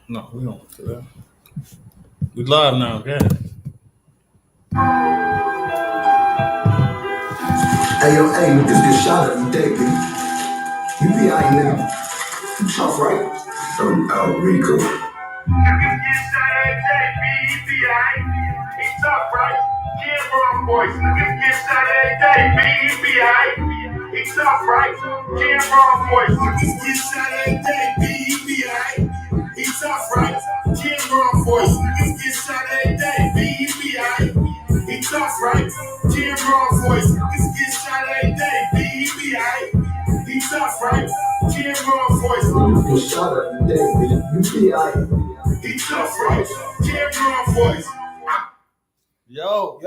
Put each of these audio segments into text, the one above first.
No, we don't do that. We live now, okay? Hey, yo, hey, niggas get shot every day, B. You be out, nigga. You tough, right? I'm out, Rico. Niggas get shot every day, B. You be out. He tough, right? Can't run, boys. Niggas get shot every day, B. You be out. He tough, right? Can't run, boys. Niggas get shot every day, B. You be out. He tough, right? Can't run, boys. Niggas get shot every day, B. You be out. He tough, right? Can't run, boys. Niggas get shot every day, B. You be out. He tough, right? Can't run, boys. Niggas get shot every day, B. You be out. He tough, right? Can't run, boys. Yo,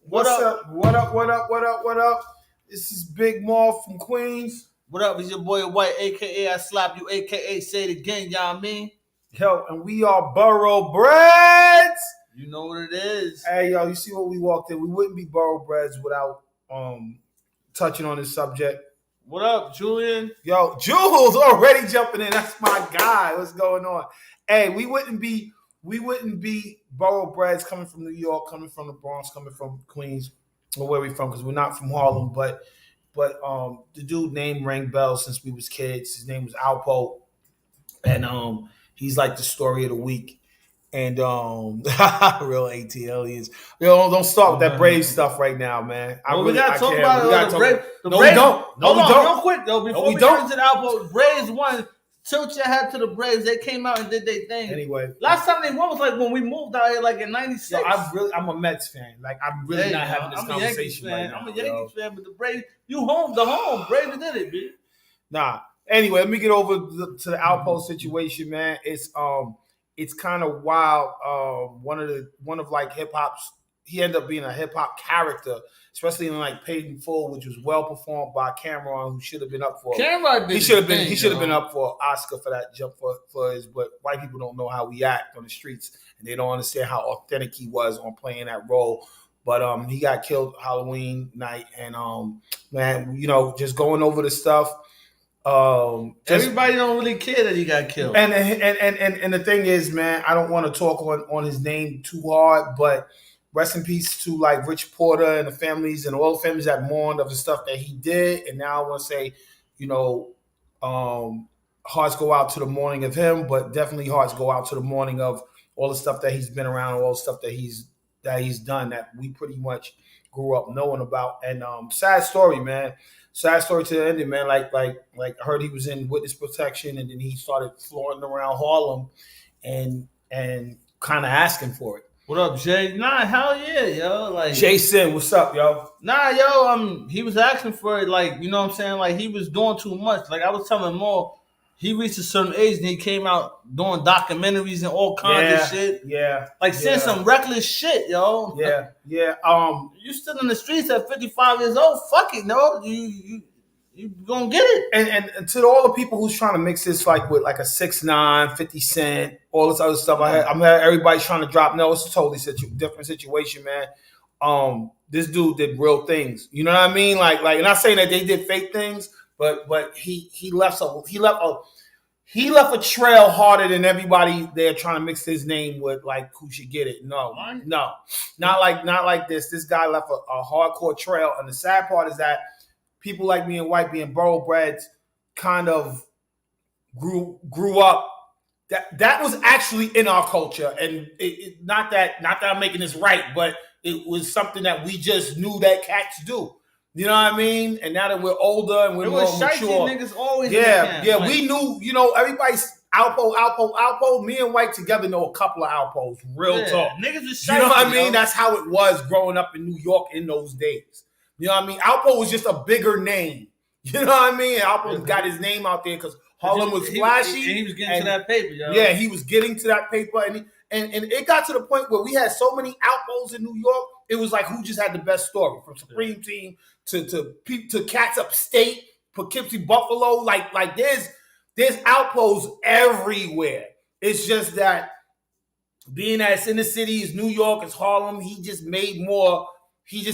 What's up? What up? This is Big Maul from Queens. what up? It's your boy White, aka I Slap You, aka Say It Again, y'all mean? Yo, and we are BORO BREDZ. You know what it is. Hey, yo, you see what we walked in? We wouldn't be BORO BREDZ without touching on this subject. What up, Julian? Yo, Jules already jumping in. That's my guy. What's going on? Hey, we wouldn't be BORO BREDZ coming from New York, coming from the Bronx, coming from Queens, or where we from, because we're not from Harlem. But the dude name rang bells since we was kids. His name was Alpo, and he's like the story of the week. And real ATL is. Yo, don't start with that Brave stuff right now, man. We gotta talk about it. The Braves. No, we don't. No, Hold we on, don't. real quick though. Before we we don't. turn to the Alpo, Braves won. Tilt your hat to the Braves. They came out and did their thing. Anyway, last time they won was like when we moved out here, like in '96. Yo, I'm a Mets fan. Like I'm really not having this conversation right now. I'm a Yankees fan, but the Braves, the home. Braves did it, B. Nah. Anyway, let me get over to the Alpo situation, man. It's kind of wild. One of like hip hop's. He ended up being a hip hop character, especially in like Paid in Full, which was well performed by Cameron, who should have been up for. Cameron did. He should have been up for an Oscar for that jump for his. But white people don't know how we act on the streets, and they don't understand how authentic he was on playing that role. But he got killed Halloween night, and man, just going over the stuff. Everybody don't really care that he got killed. And the thing is, man, I don't want to talk on his name too hard, but rest in peace to like Rich Porter and the families and all the families that mourned of the stuff that he did. And now I want to say, hearts go out to the mourning of him, but definitely hearts go out to the mourning of all the stuff that he's been around, all the stuff that he's done that we pretty much grew up knowing about. And sad story, man. Sad story to the ending, man. Like I heard he was in witness protection, and then he started flaunting around Harlem, and kind of asking for it. What up, Jay? Nah, hell yeah, yo. Like Jason, what's up, yo? Nah, yo. He was asking for it, like, you know what I'm saying? Like he was doing too much. Like I was telling Mo, he reached a certain age and he came out doing documentaries and all kinds of shit. Yeah. Like saying some reckless shit, yo. Yeah. You still in the streets at 55 years old, fuck it, no. You gonna get it. And to all the people who's trying to mix this like with like a 6ix9ine, 50 Cent, all this other stuff, I'm had everybody trying to drop. No, it's a totally different situation, man. This dude did real things. You know what I mean? Like, not saying that they did fake things, but he left a trail harder than everybody there trying to mix his name with like who should get it. No, not like this. This guy left a hardcore trail, and the sad part is that people like me and White being BORO BREDZ kind of grew up. That was actually in our culture, and not that I'm making this right, but it was something that we just knew that cats do. You know what I mean? And now that we're older and we're more mature, niggas always we knew, everybody's Alpo. Me and White together know a couple of Alpos. Real talk, niggas was you know what I mean? That's how it was growing up in New York in those days. You know what I mean? Alpo was just a bigger name. You know what I mean? Alpo got his name out there because Harlem was flashy. He was getting to that paper, yo. Yeah, he was getting to that paper. And it got to the point where we had so many Alpos in New York, it was like who just had the best story. From Supreme Team to Cats Upstate, Poughkeepsie, Buffalo. Like there's Alpos everywhere. It's just that being that it's in the city, it's New York, it's Harlem, he just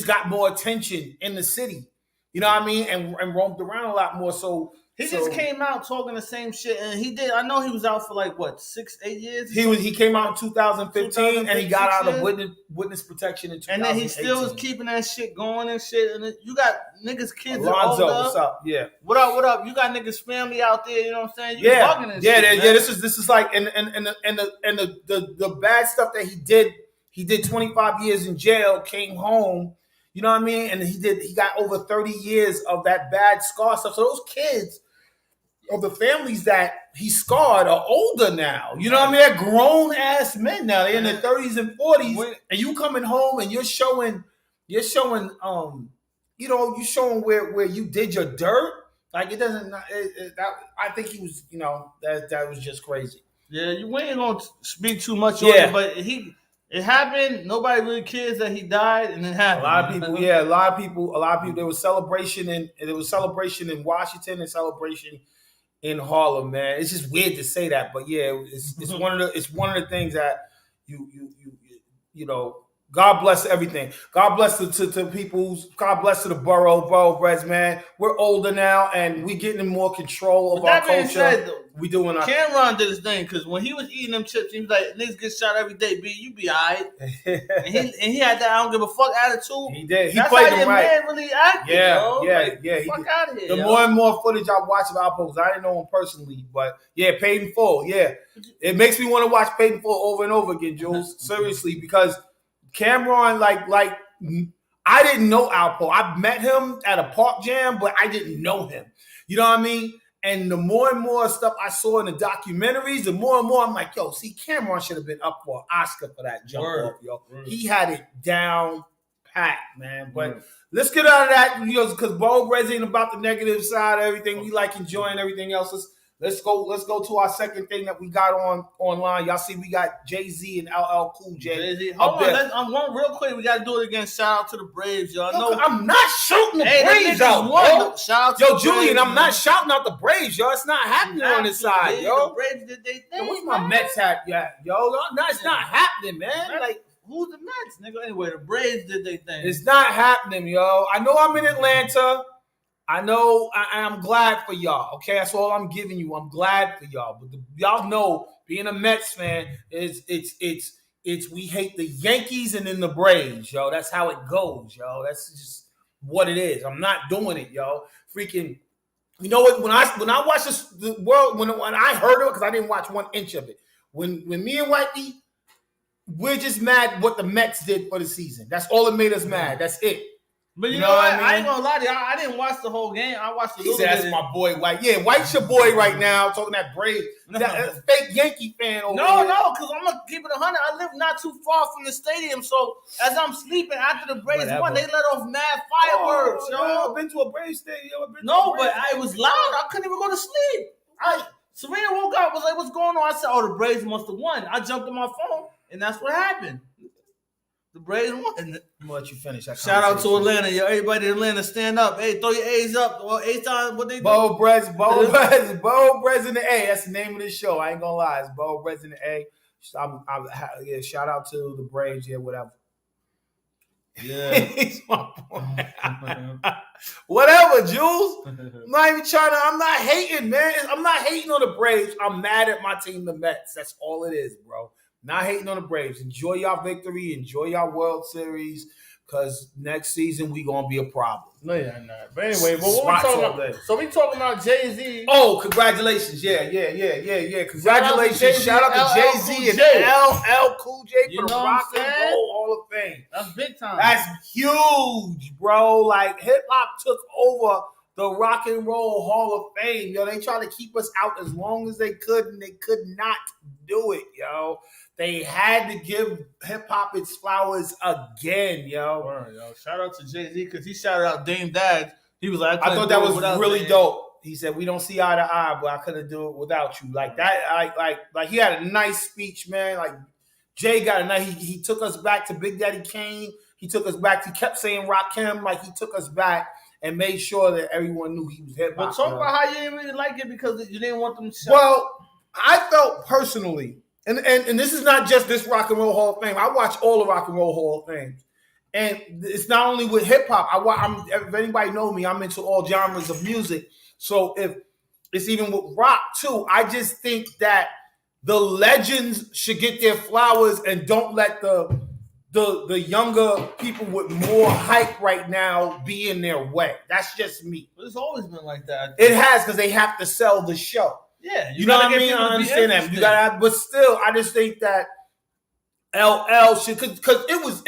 got more attention in the city. You know what I mean? And roamed around a lot more. So He just came out talking the same shit, and he did. I know he was out for like what 6-8 years. He came out in 2015, and he got out of witness protection in 2018. And then he still was keeping that shit going and shit. And you got niggas, kids, Alonzo, older. what's up? Yeah, what up? You got niggas family out there. You know what I'm saying? You bugging and shit, yeah. This is like and the bad stuff that he did. He did 25 years in jail, came home. You know what I mean? And he got over 30 years of that bad scar stuff. So those kids of the families that he scarred are older now. You know what I mean? They're grown ass men now. They're in their 30s and 40s. And you coming home and you're showing you know, you showing where you did your dirt. Like it doesn't I think he was, you know, that was just crazy. Yeah, you ain't gonna speak too much on it, but it happened. Nobody really cares that he died, and it happened. A lot of people. There was celebration in Washington and celebration in Harlem. Man, it's just weird to say that, but yeah, it's one of the things that you know. God bless everything. God bless to people's. God bless to the borough BREDZ, man. We're older now, and we getting in more control of our culture. Said, we doing our. Cameron did his thing because when he was eating them chips, he was like, "Niggas get shot every day, B. You be alright." and he had that I don't give a fuck attitude. He did. He That's played how them right. Man really acted, Yeah. Fuck out of here. The more and more footage I watch of Alpo, I didn't know him personally, but yeah, Paid in Full. Yeah, it makes me want to watch Paid in Full over and over again, Jules. Seriously, because. Cameron, like I didn't know Alpo. I met him at a park jam, but I didn't know him. You know what I mean? And the more and more stuff I saw in the documentaries, the more and more I'm like, yo, see, Cameron should have been up for an Oscar for that jump off, yo. He had it down pat, man. But let's get out of that, you know, because BREDZ ain't about the negative side of everything. We like enjoying everything else. Let's go to our second thing that we got online. Y'all see we got Jay-Z and LL Cool J. Jay-Z. Hold on, I'm one real quick. We got to do it again. Shout out to the Braves, y'all. No, I'm not shouting the Braves out, yo. Shout out to Julian, I'm not shouting out the Braves, yo. It's not happening on this side, yo. The Braves did they thing. What's my Mets hat, yo? No, it's not happening, man. Like, who's the Mets, nigga? Anyway, the Braves did they thing. It's not happening, yo. I know I'm in Atlanta. I know, I'm glad for y'all. Okay, that's all I'm giving you. I'm glad for y'all. But y'all know, being a Mets fan, it's we hate the Yankees and then the Braves, yo. That's how it goes, yo. That's just what it is. I'm not doing it, yo. Freaking, you know what? When I watched the world, when I heard it, because I didn't watch 1 inch of it. When me and Whitey, we're just mad what the Mets did for the season. That's all that made us mad. That's it. But you know what? I ain't gonna lie to y'all. I didn't watch the whole game. I watched the little bit. That's my boy White. Yeah, White's your boy right now. Talking that Brave, that fake Yankee fan over No, here. no, because I'm gonna keep it 100. I live not too far from the stadium, so as I'm sleeping after the Braves won, they let off mad fireworks. I've been to a Braves stadium. But I was loud. I couldn't even go to sleep. Serena woke up, was like, "What's going on?" I said, "Oh, the Braves must have won." I jumped on my phone, and that's what happened. The Braves won. I'm gonna let you finish. Shout out to Atlanta, yo! Everybody in Atlanta, stand up! Hey, throw your A's up. Well, A-time, what they do? BREDZ in the A. That's the name of this show. I ain't gonna lie, it's BREDZ in the A. Yeah, shout out to the Braves, yeah, whatever. Yeah, he's my boy. Whatever, Jules. I'm not even trying to. I'm not hating, man. I'm not hating on the Braves. I'm mad at my team, the Mets. That's all it is, bro. Not hating on the Braves. Enjoy y'all victory. Enjoy y'all World Series. Because next season, we going to be a problem. No, yeah, not. But anyway, what we talking about? So we talking about Jay-Z. Oh, congratulations. Yeah. Congratulations. Shout out to Jay-Z and LL Cool J for the Rock and Roll Hall of Fame. That's big time. That's huge, bro. Like, hip-hop took over the Rock and Roll Hall of Fame. Yo, they tried to keep us out as long as they could, and they could not do it, yo. They had to give hip-hop its flowers again, yo. Word, yo. Shout out to Jay-Z because he shouted out Dame Dash. He was like, I thought that was really dope. He said, we don't see eye to eye, but I couldn't do it without you. Like that, like he had a nice speech, man. Like Jay got a nice, he took us back to Big Daddy Kane. He took us back. He kept saying Rakim, like he took us back and made sure that everyone knew he was hip-hop. But talk about how you didn't really like it because you didn't want them to shout. Well, I felt personally, and this is not just this Rock and Roll Hall of Fame. I watch all the Rock and Roll Hall of Fame. And it's not only with hip-hop. If anybody knows me, I'm into all genres of music. So if It's even with Rock too. I just think that the legends should get their flowers and don't let the younger people with more hype right now be in their way. That's just me. But it's always been like that. It has, because they have to sell the show. Yeah, you know what I mean. I understand that. You gotta, but still, I just think that LL should, because it was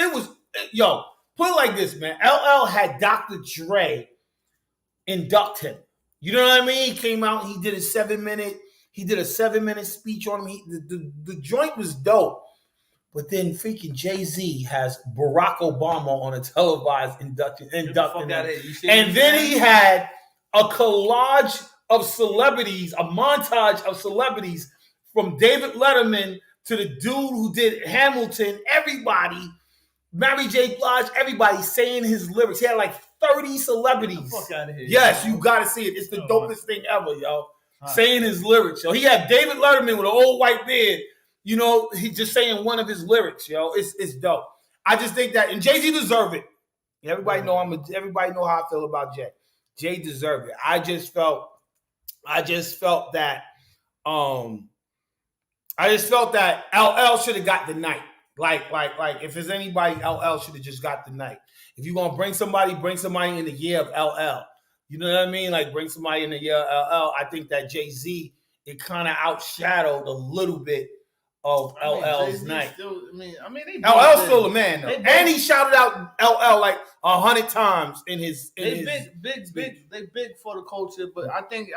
yo. Put it like this, man. LL had Dr. Dre induct him. You know what I mean? He came out, he did a 7-minute speech on him. The joint was dope. But then freaking Jay-Z has Barack Obama on a televised inducting him. And then he had a collage of celebrities, a montage of celebrities from David Letterman to the dude who did Hamilton, everybody, Mary J. Blige, everybody saying his lyrics. He had like 30 celebrities. Get the fuck out of here, yes, you gotta see it. It's the dopest thing ever, yo. Saying his lyrics, yo. He had David Letterman with an old white beard. You know, he just saying one of his lyrics, yo. It's dope. I just think that, and Jay-Z deserved it. Everybody know how I feel about Jay. Jay deserved it. I just felt that LL should have got the night. Like if there's anybody, LL should have just got the night. If you're gonna bring somebody in the year of LL. You know what I mean? Like bring somebody in the year of LL. I think that Jay-Z, it kind of outshadowed a little bit of LL's night. LL's still a man though, and he shouted out LL like 100 times in his. They big for the culture, but I think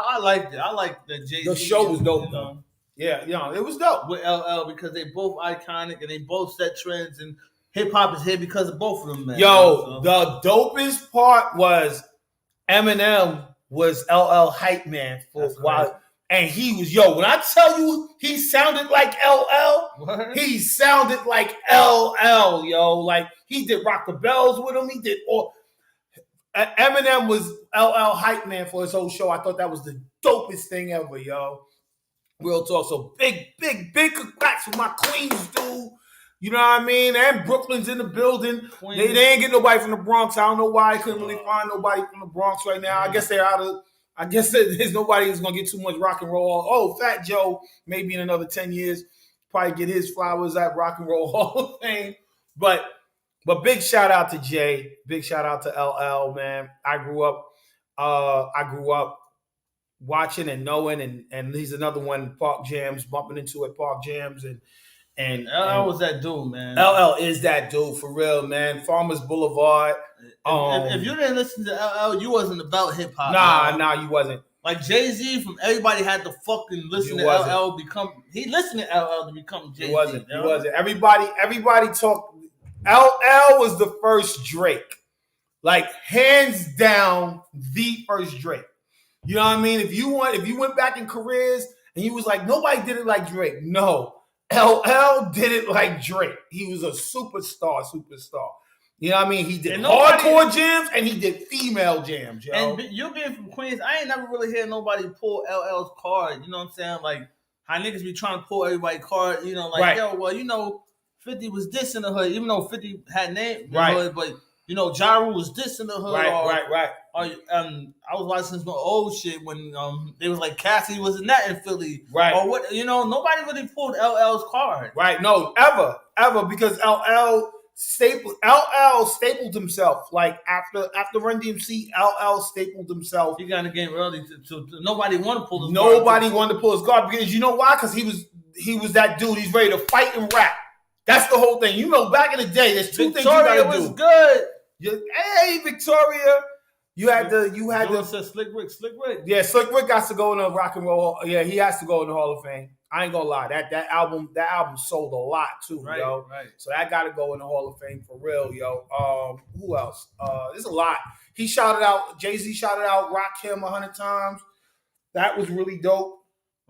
I liked it. I like the Jay-Z. The show was dope though. Yeah, it was dope with LL because they both iconic and they both set trends, and hip hop is here because of both of them, man. Yo, the dopest part was Eminem was LL hype man for a while. And he was, when I tell you he sounded like LL, what? He sounded like LL, yo. Like he did Rock the Bells with him. He did all. Eminem was LL hype man for his whole show. I thought that was the dopest thing ever, yo. Real talk. So big congrats with my Queens, dude. You know what I mean? And Brooklyn's in the building. They ain't get nobody from the Bronx. I don't know why they couldn't really find nobody from the Bronx right now. I guess they're out of. I guess there's nobody who's gonna get too much rock and roll. Oh, Fat Joe, maybe in another 10 years, probably get his flowers at Rock and Roll Hall of Fame. But big shout out to Jay. Big shout out to LL, man. I grew up watching and knowing, and he's another one. Park Jams, bumping into at Park Jams, and LL was that dude, man. LL is that dude for real, man. Farmers Boulevard. If you didn't listen to LL, you wasn't about hip hop. Nah, you wasn't. Like Jay-Z, from everybody had to fucking listen to LL he listened to LL to become Jay-Z. He wasn't. Everybody talked. LL was the first Drake. Like hands down, the first Drake. You know what I mean? If you went back in careers and you was like, nobody did it like Drake. No. LL did it like Drake. He was a superstar. You know what I mean? He did hardcore jams and he did female jams, yo. And you being from Queens, I ain't never really heard nobody pull LL's card. You know what I'm saying? Like how niggas be trying to pull everybody's card. You know, like right. Yo, well, you know, 50 was this in the hood, even though 50 had name in right. the hood, but you know, Ja Rule was this in the hood. Right. Or, I was watching some old shit when they was like Cassie was in that in Philly. Right. Or what, you know, nobody really pulled LL's card. Right. No, ever, because LL stapled himself. Like after Run DMC, LL stapled himself. He got in the game early to nobody wanted to pull his guard because you know why? Because he was that dude. He's ready to fight and rap. That's the whole thing. You know, back in the day, there's two things you gotta do. Was good. Hey, Victoria. You had to Slick Rick. Yeah, Slick Rick got to go in the Rock and Roll. Yeah, he has to go in the Hall of Fame. I ain't gonna lie. That album sold a lot too, right, yo. Right. So that gotta go in the Hall of Fame for real, yo. Who else? There's a lot. He shouted out, Jay-Z shouted out Rakim 100 times. That was really dope.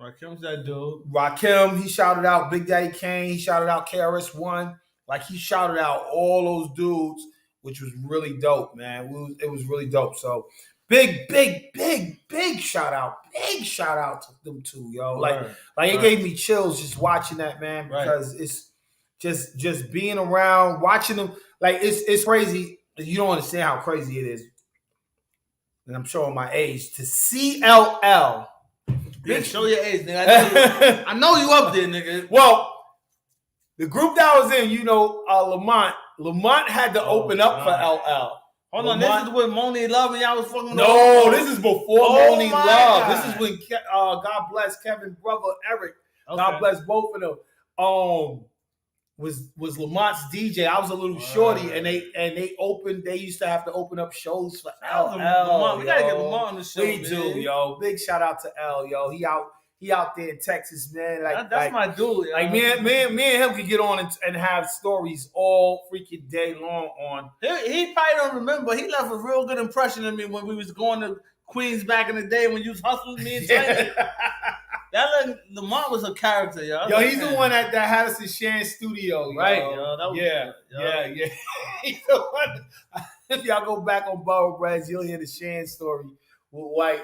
Rakim's that dude. Rakim, he shouted out Big Daddy Kane. He shouted out KRS-One. Like he shouted out all those dudes, which was really dope, man. It was really dope. So big shout out. Big shout out to them too, yo. Like it gave me chills just watching that, man, because it's just being around, watching them. Like it's crazy. You don't understand how crazy it is. And I'm showing my age to see LL Yeah, show your age, nigga. I know you up there, nigga. Well, the group that I was in, you know, Lamont had to open up for LL. Hold on, this is when Moni Love and y'all was fucking. No, this is before Moni Love. God. This is when God bless Kevin's brother Eric. Okay. God bless both of them. Was Lamont's DJ. I was a little shorty, and they opened. They used to have to open up shows for LL. We gotta get Lamont on the show. We do, yo. Big shout out to L, yo. He out there in Texas, man. That's my dude. Yo. Like me and him could get on and have stories all freaking day long on. He probably don't remember. He left a real good impression of me when we was going to Queens back in the day when you was hustling me and Tiny. Lamont was a character, yo. Yo, he's the one that had us in Shan's studio, right? Yo, that was yeah. He's the one. If y'all go back on BORO BREDZ, you'll hear the Shan story with White.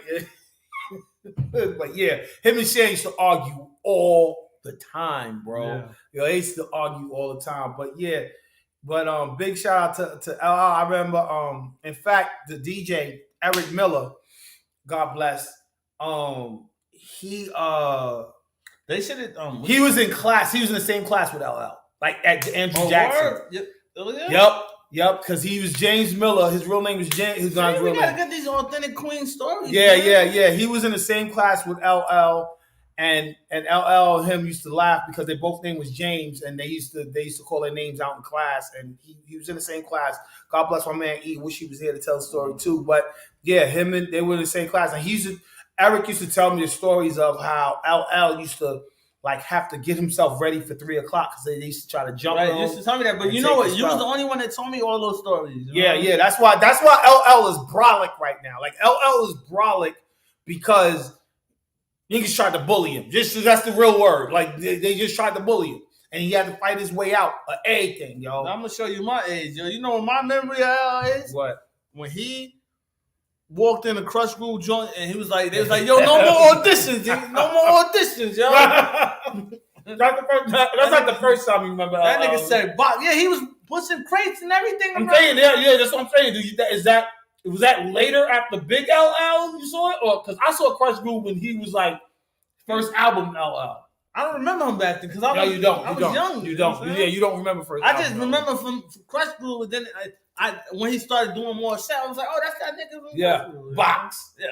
But yeah, him and Shan used to argue all the time, bro. Yeah. Yo, they used to argue all the time. But yeah, big shout out to LL. I remember, in fact, the DJ Eric Miller, God bless. He was in class. He was in the same class with LL, like at Andrew Jackson. Yep. Because he was James Miller. His real name was James. We gotta get these authentic Queen stories. Yeah. He was in the same class with LL, and LL and him used to laugh because their both name was James, and they used to call their names out in class, and he was in the same class. God bless my man E. Wish he was here to tell the story too. But yeah, they were in the same class, and Eric used to tell me the stories of how LL used to like have to get himself ready for 3:00 because they used to try to jump. Right, used to tell me that, but you know what? You was the only one that told me all those stories. Yeah. That's why LL is brolic right now. Like LL is brolic because niggas tried to bully him. That's the real word. Like they just tried to bully him, and he had to fight his way out of everything, yo. Now, I'm gonna show you my age, yo. You know what my memory of LL is? What? When he walked in a Crush Groove joint and he was like, they was like, yo, no more auditions, dude. No more auditions, yo. That's not the first time you remember that nigga said, yeah, he was pushing crates and everything. I'm saying, yeah, that's what I'm saying. Was that later after Big LL you saw it? Or because I saw Crush Groove when he was like first album LL. I don't remember him back then because I was young. You don't. Yeah, you don't remember first. I just remember from Crush Groove, and then when he started doing more shit, I was like, oh, that's that nigga. Yeah, Box. Yeah.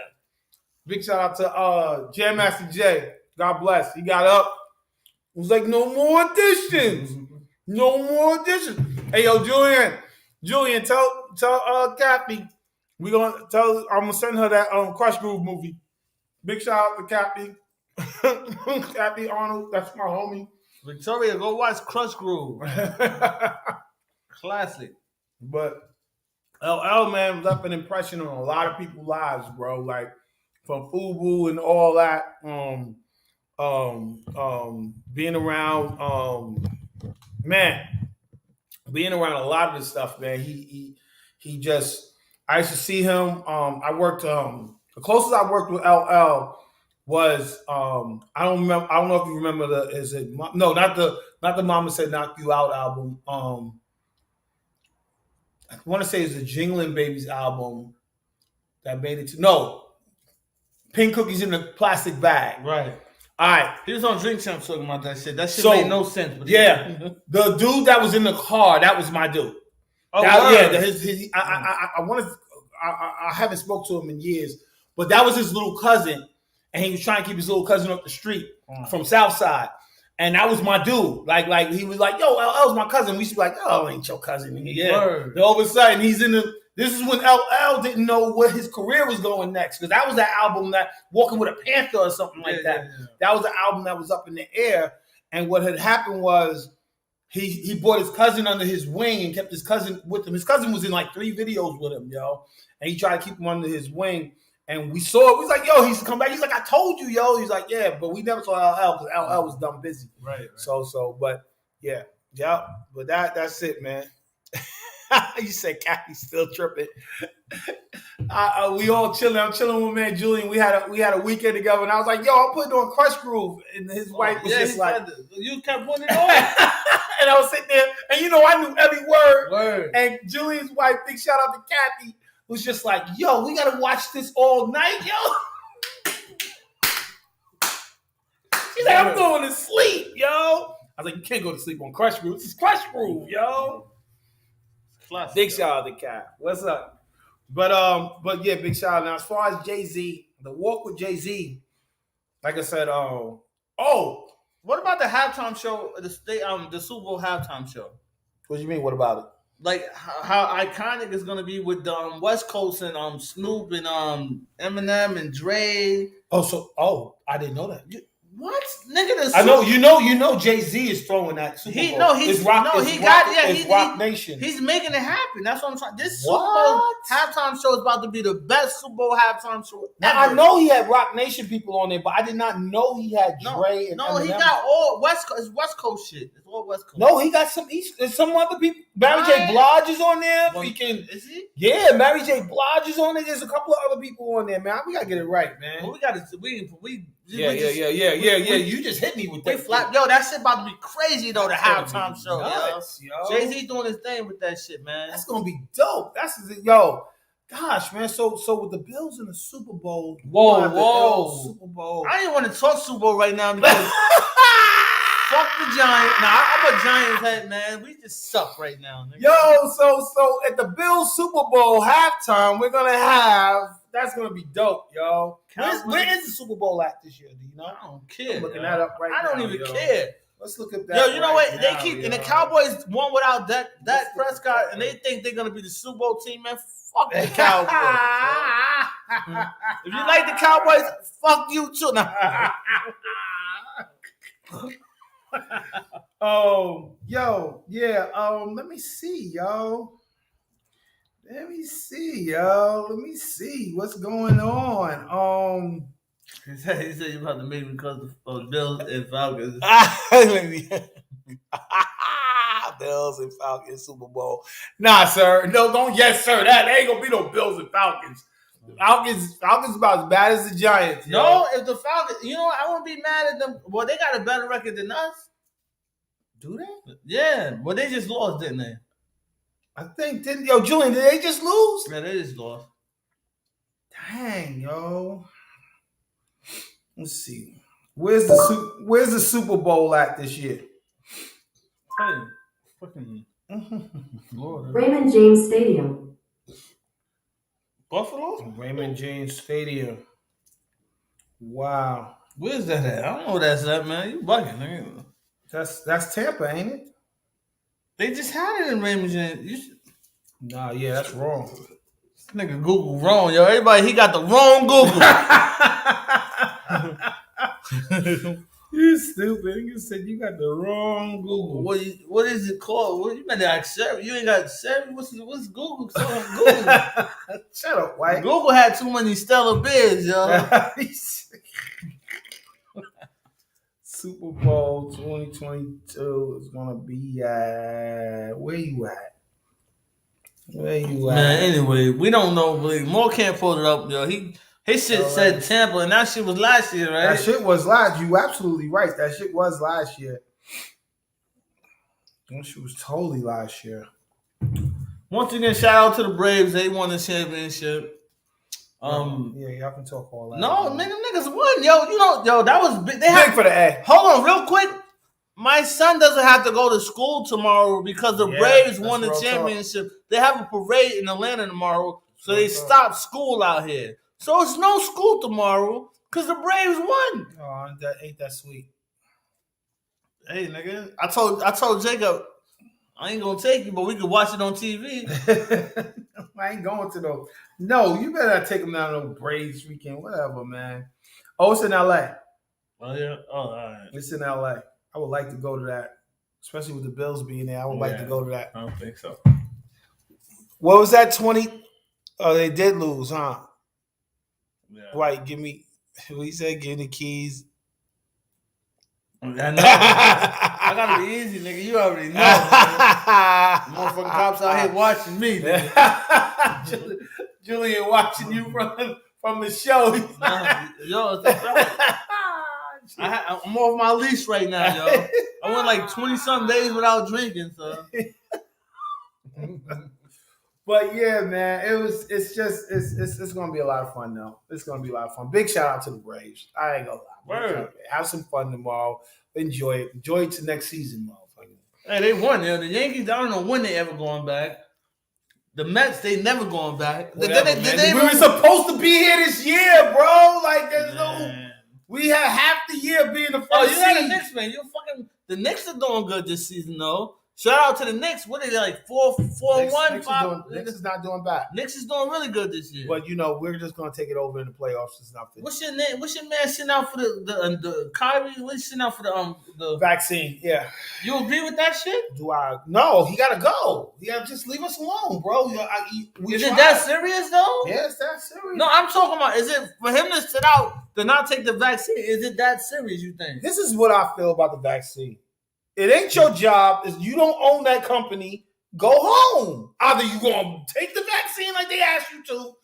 Big shout out to Jam Master J. God bless. He got up. It was like, no more auditions. No more auditions. Hey, yo, Julian, tell Cappy. I'm gonna send her that Crush Groove movie. Big shout out to Cappy. Cappy Arnold, that's my homie. Victoria, go watch Crush Groove. Classic. But LL, man, left an impression on a lot of people's lives, bro. Like from FUBU and all that. Being around, being around a lot of this stuff, man. He just. I used to see him. I worked. The closest I worked with LL was I don't know if you remember not the Mama Said Knock You Out album. I want to say it's the Jingling Babies album that made it to Pink Cookies in the Plastic Bag. Right. All right. He was on Drink Champs talking about that shit. That shit made no sense. But yeah. The dude that was in the car, that was my dude. Oh, I haven't spoke to him in years, but that was his little cousin, and he was trying to keep his little cousin up the street from Southside, and that was my dude. Like he was like, "Yo, LL's my cousin." We used to be like, "Oh, ain't your cousin?" Yeah. All of a sudden, he's in the. This is when LL didn't know what his career was going next, because that was the album that Walking with a Panther or something like that. Yeah. That was the album that was up in the air, and what had happened was. He brought his cousin under his wing and kept his cousin with him. His cousin was in like 3 videos with him, yo. And he tried to keep him under his wing. And we saw it. We was like, yo, he's come back. He's like, I told you, yo. He's like, yeah, but we never saw LL because LL was dumb busy. Right. But yeah. But that's it, man. You said Kathy's still tripping. We all chilling. I'm chilling with man Julian. We had a weekend together, and I was like, "Yo, I'm putting on Crush Groove," and his wife was just like, "You kept putting it on." And I was sitting there, and I knew every word. And Julian's wife, big shout out to Kathy, was just like, "Yo, we gotta watch this all night, yo." He's like, I'm going to sleep, yo. I was like, you can't go to sleep on Crush Groove. This is Crush Groove, yo. Classic, Big shout out to Cat. What's up? But yeah, big shout out. Now, as far as Jay-Z, the walk with Jay-Z, like I said, what about the halftime show? The Super Bowl halftime show. What do you mean? What about it? Like how iconic it's gonna be with West Coast and Snoop and Eminem and Dre. I didn't know that. What, nigga? I know you know Jay-Z is throwing that Super Bowl. It's Rock Nation. He's making it happen. That's what I'm trying. This Super Bowl halftime show is about to be the best Super Bowl halftime show ever. Now, I know he had Rock Nation people on there, but I did not know he had Dre and Eminem. He got all West Coast. It's West Coast shit. It's all West Coast. No, he got some East. There's some other people. Mary J. Blige is on there. Is he? Yeah, Mary J. Blige is on there. There's a couple of other people on there, man. We gotta get it right, man. Well, Yeah. You just hit me with that. Yo, that shit about to be crazy though. The halftime show, nuts, yo. Jay-Z doing his thing with that shit, man. That's gonna be dope. Gosh, man. So with the Bills in the Super Bowl. Whoa. Super Bowl. I didn't want to talk Super Bowl right now because fuck the Giants. Nah, I'm a Giants head, man. We just suck right now, nigga. Yo, so at the Bills Super Bowl halftime, we're gonna have. That's gonna be dope, yo. Where is the Super Bowl at this year? Do you know? I don't care. I'm looking that up right now. I don't even care. Let's look at that. Yo, you know what? They keep and the Cowboys won without Dak Prescott, and they think they're gonna be the Super Bowl team, man. Fuck the Cowboys. If you like the Cowboys, fuck you too. Nah. Let me see, yo. Let me see what's going on. He said you about to make me because of Bills and Falcons. Bills and Falcons Super Bowl. Nah, sir. No, don't. Yes, sir. That ain't gonna be no Bills and Falcons. Falcons about as bad as the Giants. No, if the Falcons, you know what? I won't be mad at them. Well, they got a better record than us. Do they? Yeah. Well, they just lost, didn't they? I think, Julian, did they just lose? Yeah, they just lost. Dang, yo. Let's see. Where's the Super Bowl at this year? Hey, fucking Lord. Raymond James Stadium. Buffalo? Raymond James Stadium. Wow. Where's that at? I don't know where that's at, man. You bugging, nigga. That's Tampa, ain't it? They just had it in Raymond James. Nah, yeah, that's wrong. This nigga Google wrong, yo. Everybody, he got the wrong Google. You stupid. You said you got the wrong Google. What is it called? You better ask Siri. You ain't got Siri? What's Google? Google. Shut up, white. Google had too many stellar bids, yo. Super Bowl 2022 is gonna be at where you at? Man, anyway, we don't know. Moore can't pull it up, yo. His shit said Tampa, and that shit was last year, right? That shit was last. You absolutely right. That shit was last year. That shit was totally last year. Once again, shout out to the Braves. They won the championship. Yeah, y'all can talk all that. No, man, them niggas won, yo. That was big. They big for the A. Hold on, real quick. My son doesn't have to go to school tomorrow because the Braves won the championship. They have a parade in Atlanta tomorrow, so they stopped school out here. So it's no school tomorrow because the Braves won. Oh, that ain't that sweet. Hey, nigga, I told Jacob, I ain't gonna take you, but we can watch it on TV. I ain't going to those. No, you better not take them down to Braves weekend, whatever, man. Oh, it's in LA. Oh yeah. Oh, all right. It's in LA. I would like to go to that, especially with the Bills being there. I would like to go to that. I don't think so. What was that? 20? Oh, they did lose, huh? Yeah. Right. Give me. He said, "Give the keys." I know. I gotta be easy, nigga. You already know. Motherfucking cops out here watching me, nigga. Julian watching you from the show. Yo, it's a fact. I'm off my leash right now, yo. I went like 20-some days without drinking, so. But yeah, man, it's gonna be a lot of fun though. It's gonna be a lot of fun. Big shout out to the Braves. I ain't gonna lie. Word. Have some fun tomorrow. Enjoy it. Enjoy it to next season, motherfucker. Hey, they won. You know, the Yankees, I don't know when they ever going back. The Mets, they never going back. Whatever, we were supposed to be here this year, bro. Like there's we had half the year being the first. Oh, you got the Knicks, man. The Knicks are doing good this season, though. Shout out to the Knicks. What are they like 4-1? Knicks is not doing bad. Knicks is doing really good this year. But you know, we're just gonna take it over in the playoffs. It's nothing. What's your name? What's your man sitting out for the Kyrie? What's sitting out for the vaccine? Yeah. You agree with that shit? Do I? No, he gotta go. Yeah, just leave us alone, bro. Is it that serious though? Yeah, it's that serious. No, I'm talking about. Is it for him to sit out to not take the vaccine? Is it that serious? You think? This is what I feel about the vaccine. It ain't your job. You don't own that company. Go home. Either you gonna take the vaccine like they asked you to.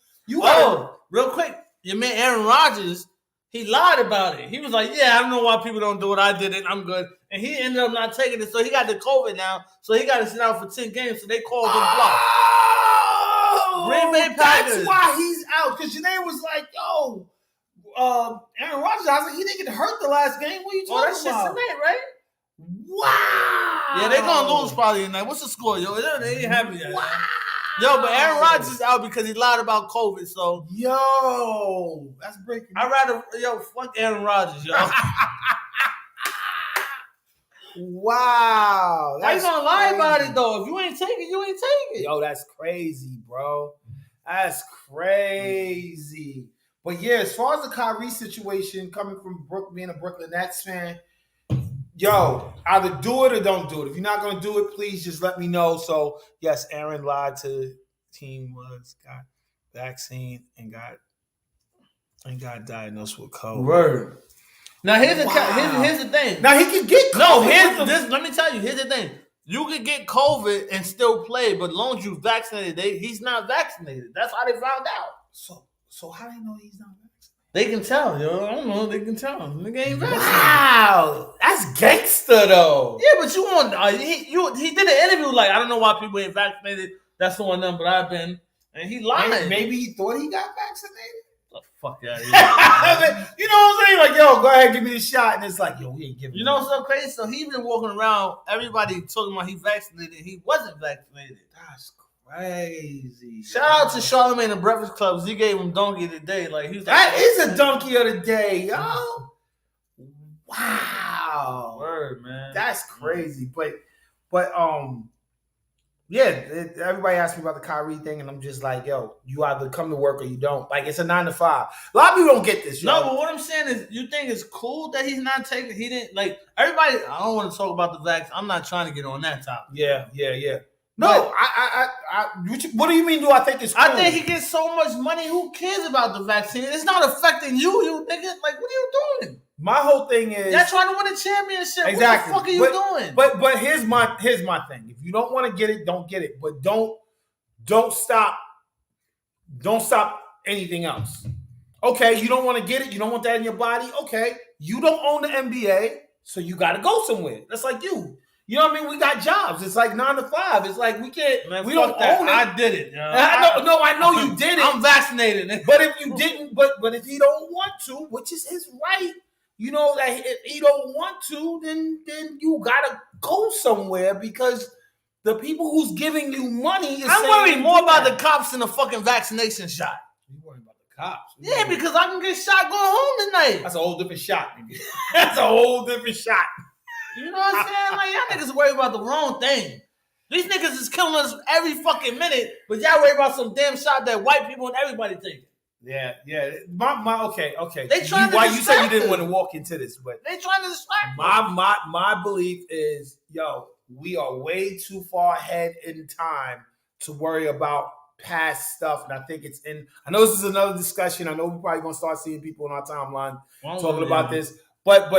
Real quick, your man Aaron Rodgers, he lied about it. He was like, "Yeah, I don't know why people don't do it. I did it. I'm good." And he ended up not taking it, so he got the COVID now. So he got to sit out for 10 games. So they called him bluff. Green Bay Packers. That's why he's out. Because Janae was like, "Yo, Aaron Rodgers." I was like, "He didn't get hurt the last game. What are you talking about?" That shit's tonight, right? Wow. Yeah, they're gonna lose probably tonight. What's the score, yo? They ain't happy yet. Wow. Yo, but Aaron Rodgers is out because he lied about COVID. So that's breaking. I'd rather fuck Aaron Rodgers, yo. Wow. How you gonna lie about it though? If you ain't take it, you ain't take it. Yo, that's crazy, bro. That's crazy. But yeah, as far as the Kyrie situation coming from being a Brooklyn Nets fan. Yo, either do it or don't do it. If you're not going to do it, please just let me know. So, yes, Aaron lied to the team, got vaccine and got diagnosed with COVID. Word. Now, here's the thing. Now, he can get COVID. Let me tell you, here's the thing. You could get COVID and still play, but as long as you vaccinated, he's not vaccinated. That's how they found out. So how do you know he's not vaccinated? They can tell, yo. I don't know. They can tell. Nigga ain't vaccinated. Wow, that's gangster though. Yeah, but you want he did an interview like I don't know why people ain't vaccinated. That's on them, but I've been, and he lied. Maybe he thought he got vaccinated. The fuck out of here. You know what I'm saying? Like, yo, go ahead, give me the shot, and it's like, yo, we ain't giving. You know what's so crazy? So he been walking around. Everybody talking about he vaccinated. He wasn't vaccinated. That's crazy. Shout out to Charlamagne and Breakfast Clubs. He gave him donkey of the day. Like he was like, that is a donkey of the day, yo. Wow. Word, man. That's crazy. But yeah, everybody asked me about the Kyrie thing, and I'm just like, yo, you either come to work or you don't. Like, it's a 9 to 5. A lot of people don't get this, yo. No, but what I'm saying is, you think it's cool that he's not taking, he didn't, like, everybody, I don't want to talk about the vaccine. I'm not trying to get on that topic. Yeah. No, what do you mean do I think it's cool? I think he gets so much money, who cares about the vaccine? It's not affecting you nigga. Like, what are you doing? My whole thing is you're trying to win a championship. Exactly. What the fuck are you doing? But here's my thing. If you don't want to get it, don't get it. But don't stop anything else. Okay, you don't want to get it, you don't want that in your body. Okay, you don't own the NBA, so you gotta go somewhere. That's like you. You know what I mean? We got jobs. It's like 9 to 5. It's like we can't. Man, we don't own it. I did it. I know you did it. I'm vaccinated. But if you didn't, but if he don't want to, which is his right, you know that if he don't want to, then you gotta go somewhere because the people who's giving you money is. I'm worried more about the cops than the fucking vaccination shot. You worried about the cops? Yeah, because I can get shot going home tonight. That's a whole different shot, nigga. That's a whole different shot. You know what I'm saying? Like, y'all niggas worry about the wrong thing. These niggas is killing us every fucking minute, but y'all worry about some damn shot that white people and everybody taking. Yeah. Okay. They trying to why you said you didn't us. want to walk into this, but they trying to distract us. My belief is, yo, we are way too far ahead in time to worry about past stuff, and I think it's in. I know this is another discussion. I know we're probably gonna start seeing people on our timeline talking about this, but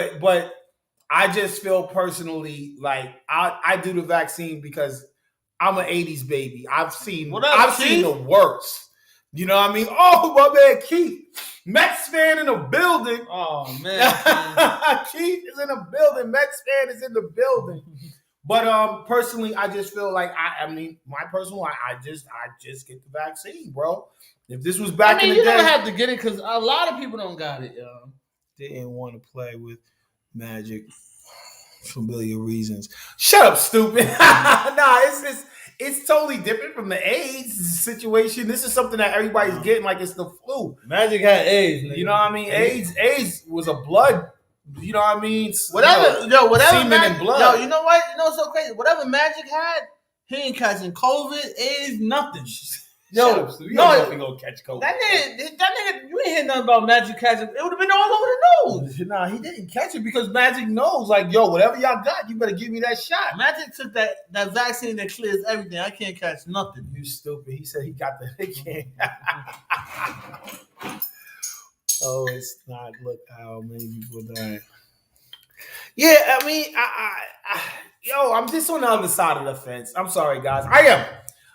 I just feel personally like I do the vaccine because I'm an 80s baby. I've seen the worst. You know what I mean? Oh, my man, Keith. Mets fan in the building. Oh, man. Keith is in the building. Mets fan is in the building. But personally, I just feel like I just get the vaccine, bro. If this was back in the day, you don't have to get it because a lot of people don't got it, yo. Didn't want to play with Magic. Familiar reasons. Shut up, stupid. Nah, it's totally different from the AIDS situation. This is something that everybody's getting like it's the flu. Magic had AIDS. Nigga. You know what I mean? AIDS was a blood. You know what I mean? Whatever semen Magic, and blood. Yo, you know what? You know what's so crazy? Whatever Magic had, he ain't catching COVID, AIDS, nothing. Yo, you don't gonna catch COVID. That nigga, you ain't hear nothing about Magic catching. It would have been all over the news. Nah, he didn't catch it because Magic knows, like, yo, whatever y'all got, you better give me that shot. Magic took that vaccine that clears everything. I can't catch nothing. You stupid. He said he got the. He can't. Oh, it's not. Look how many people dying. Yeah, I mean, I'm just on the other side of the fence. I'm sorry, guys. I am.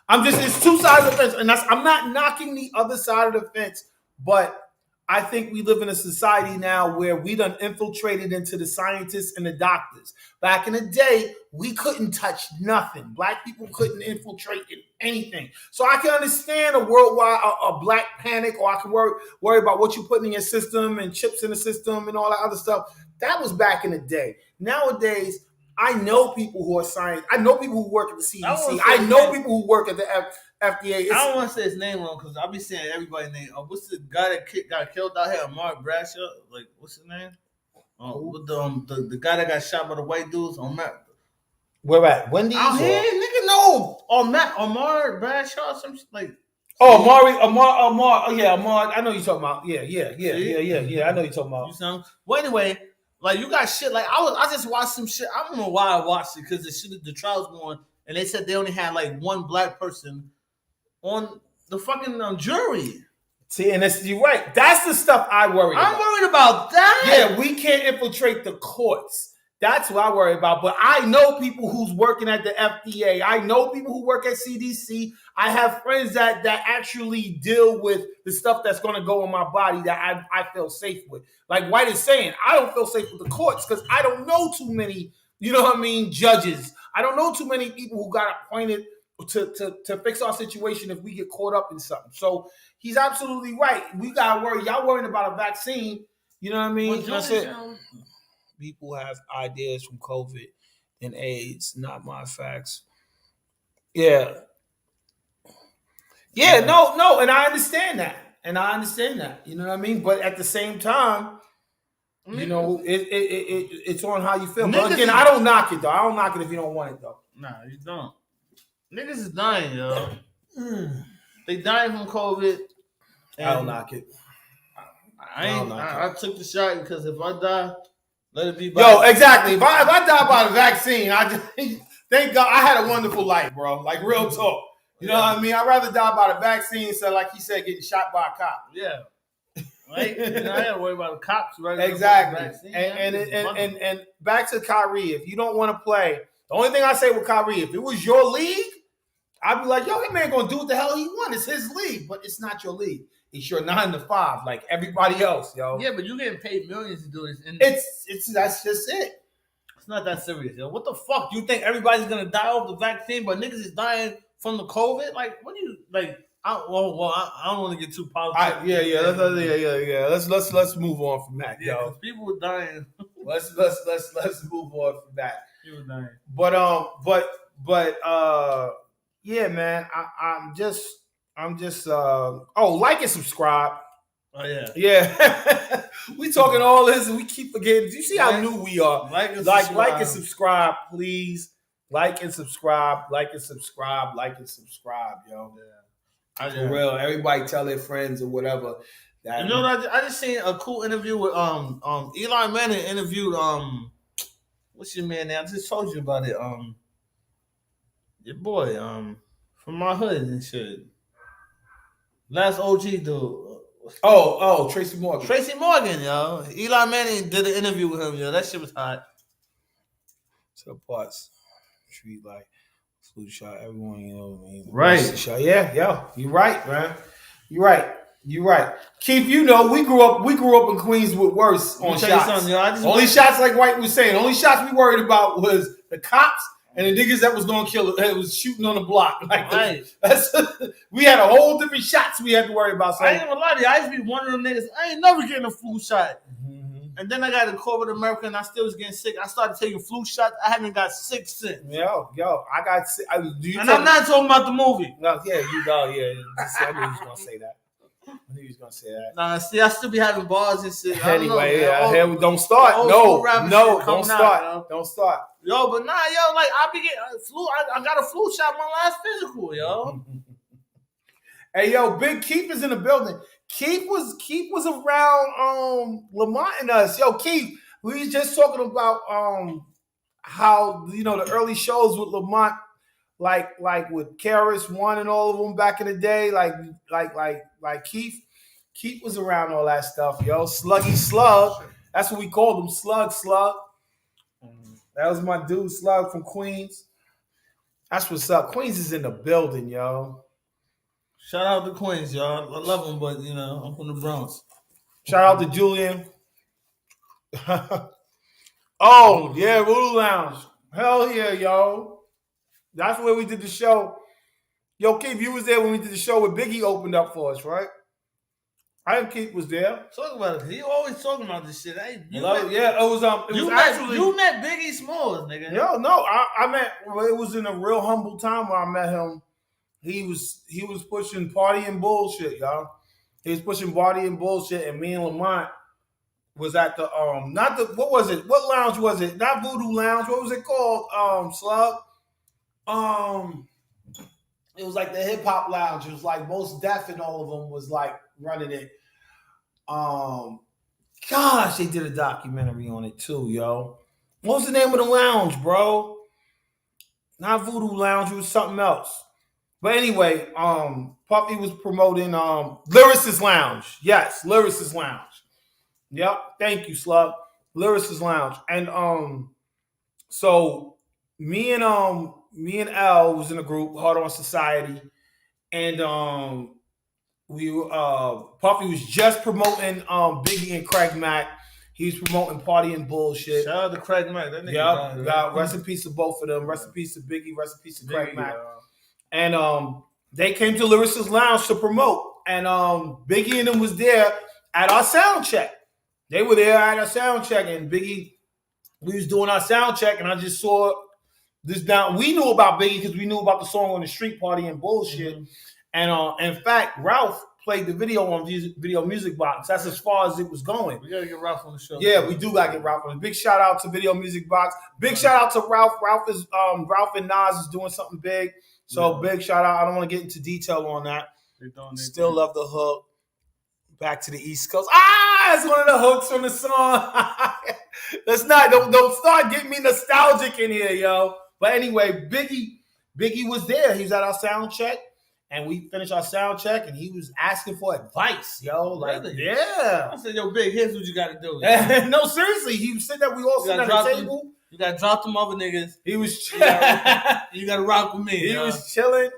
It's two sides of the fence. And I'm not knocking the other side of the fence, but I think we live in a society now where we done infiltrated into the scientists and the doctors. Back in the day, we couldn't touch nothing. Black people couldn't infiltrate in anything. So I can understand a worldwide a black panic, or I can worry about what you're putting in your system and chips in the system and all that other stuff. That was back in the day. Nowadays, I know people who are science. I know people who work at the CDC. I know people who work at the FDA. I don't want to say his name wrong because I'll be saying everybody's name. What's the guy that got killed out here? Mark Bradshaw. Like, what's his name? With the guy that got shot by the white dudes on Matt. Where at? Wendy's? Out here, nigga, no. Omar Bradshaw, some shit like. Oh, Amar. Oh, yeah, Amar. I know you're talking about. Yeah. I know you're talking about. You sound. Well, anyway. Like, you got shit. Like, I just watched some shit. I don't know why I watched it because the trial's going, and they said they only had like one black person on the fucking jury. See, and you're right. That's the stuff I worry about. I'm worried about that. Yeah, we can't infiltrate the courts. That's what I worry about. But I know people who's working at the FDA. I know people who work at CDC. I have friends that actually deal with the stuff that's going to go in my body that I feel safe with. Like White is saying, I don't feel safe with the courts because I don't know too many, you know what I mean, judges. I don't know too many people who got appointed to fix our situation if we get caught up in something. So he's absolutely right. We got to worry. Y'all worrying about a vaccine. You know what I mean? That's it. People have ideas from COVID and AIDS, not my facts. Yeah. No, and I understand that. You know what I mean? But at the same time, you know, it's on how you feel. But again, I don't knock it, though. I don't knock it if you don't want it, though. Nah, you don't. Niggas is dying, yo. They dying from COVID. I don't knock it. I took the shot because if I die, let it be. Exactly. If I die by the vaccine, thank God I had a wonderful life, bro. Like, real talk. You know what I mean? I'd rather die by the vaccine instead, like he said, getting shot by a cop. Yeah. Right? I gotta worry about the cops, right? Exactly. And back to Kyrie, if you don't want to play, the only thing I say with Kyrie, if it was your league, I'd be like, yo, that man gonna do what the hell he wants. It's his league, but it's not your league. It's your 9 to 5, like everybody else, yo. Yeah, but you getting paid millions to do this. And that's just it. It's not that serious, yo. What the fuck? You think everybody's gonna die off the vaccine, but niggas is dying from the COVID? Like, what do you like? I don't want to get too positive. Let's move on from that, yo. People are dying. let's move on from that. People dying. But yeah, man. I'm just like and subscribe. Oh yeah. Yeah. We talking all this and we keep forgetting. Do you see how new we are? Like and subscribe, please. Like and subscribe, yo. Yeah. For real. Everybody tell their friends or whatever. You know what? I just seen a cool interview with Eli Manning interviewed what's your man name? I just told you about it. Your boy, from my hood and shit. Last OG dude. Tracy Morgan. Tracy Morgan, yo. Eli Manning did an interview with him, yo. That shit was hot. To the parts. Treat like flu shot, everyone, you know what I mean? Right. Shot. Yeah, yo. You're right, man. You're right. Keith, you know, we grew up in Queens with worse on shots. Yo, only shots, like White was saying, only shots we worried about was the cops and the niggas that was gonna kill it was shooting on the block. Like right. We had a whole different shots we had to worry about. So. I ain't gonna lie to you. I used to be one of them niggas. I ain't never getting a flu shot. And then I got a COVID America, and I still was getting sick. I started taking flu shots. I haven't got sick since. Yo, I got sick. And I'm not talking about the movie. No, yeah, you know, yeah. I knew he was gonna say that. Nah, see, I still be having bars and shit. Anyway, don't start. No, don't start. Don't start. Yo, but nah, yo, like I be getting flu. I got a flu shot my last physical, yo. Hey, yo, Big Keith is in the building. Keith was around Lamont and us. Yo, Keith, we was just talking about how the early shows with Lamont, like with Karis One and all of them back in the day, like Keith was around all that stuff, yo. Sluggy Slug, that's what we called him, Slug. That was my dude, Slug from Queens. That's what's up. Queens is in the building, yo. Shout out to Queens, y'all. I love them, but I'm from the Bronx. Shout out to Julian. Oh yeah, Voodoo Lounge. Hell yeah, yo. That's where we did the show. Yo, Keith, you was there when we did the show where Biggie opened up for us, right? I think Keith was there. Talk about it. He always talking about this shit. It was actually you met Biggie Smalls, nigga. Yo, no, I met. Well, it was in a real humble time where I met him. He was pushing party and bullshit, y'all. He was pushing party and bullshit, and me and Lamont was at the what was it? What lounge was it? Not Voodoo Lounge. What was it called? Slug. It was like the hip hop lounge. It was like Most Def and all of them was like running it. Gosh, they did a documentary on it too, yo. What was the name of the lounge, bro? Not Voodoo Lounge. It was something else. But anyway, Puffy was promoting Lyricist Lounge. Yes, Lyricist Lounge. Yep. Thank you, Slug. Lyricist Lounge. And so me and Al was in a group, Hard On Society, and Puffy was just promoting Biggie and Craig Mack. He was promoting Party and Bullshit. Shout out to Craig Mack. That nigga God, rest in peace to both of them. Rest in peace to Biggie. Rest in peace to Craig Mack. And they came to Lyricist Lounge to promote. And Biggie and them was there at our sound check. They were there at our sound check. And Biggie, we was doing our sound check. And I just saw this down. We knew about Biggie because we knew about the song on the street, Party and Bullshit. Mm-hmm. And in fact, Ralph played the video on Video Music Box. That's as far as it was going. We got to get Ralph on the show. Yeah, we do got to get Ralph on. Big shout out to Video Music Box. Big shout out to Ralph. Ralph and Nas is doing something big. So big shout out. I don't want to get into detail on that. Still love the hook. Back to the East Coast. It's one of the hooks from the song. Don't start getting me nostalgic in here, yo. But anyway, Biggie was there. He was at our sound check, and we finished our sound check, and he was asking for advice, yo. Like, really? Yeah. I said, yo, Big, here's what you got to do. No, seriously. He said that we all sit at the table. You got to drop them other niggas. He was you got to rock with me. He was chilling.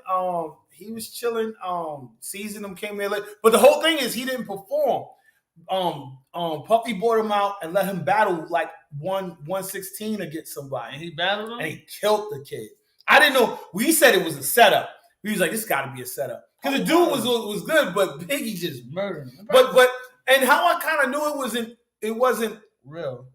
Season them came there late. But the whole thing is he didn't perform. Puffy brought him out and let him battle like 116 against somebody. And he battled him? And he killed the kid. I didn't know. We said it was a setup. We was like, this got to be a setup. Because the dude was good, but Biggie just murdered him. But and how I kind of knew it wasn't real.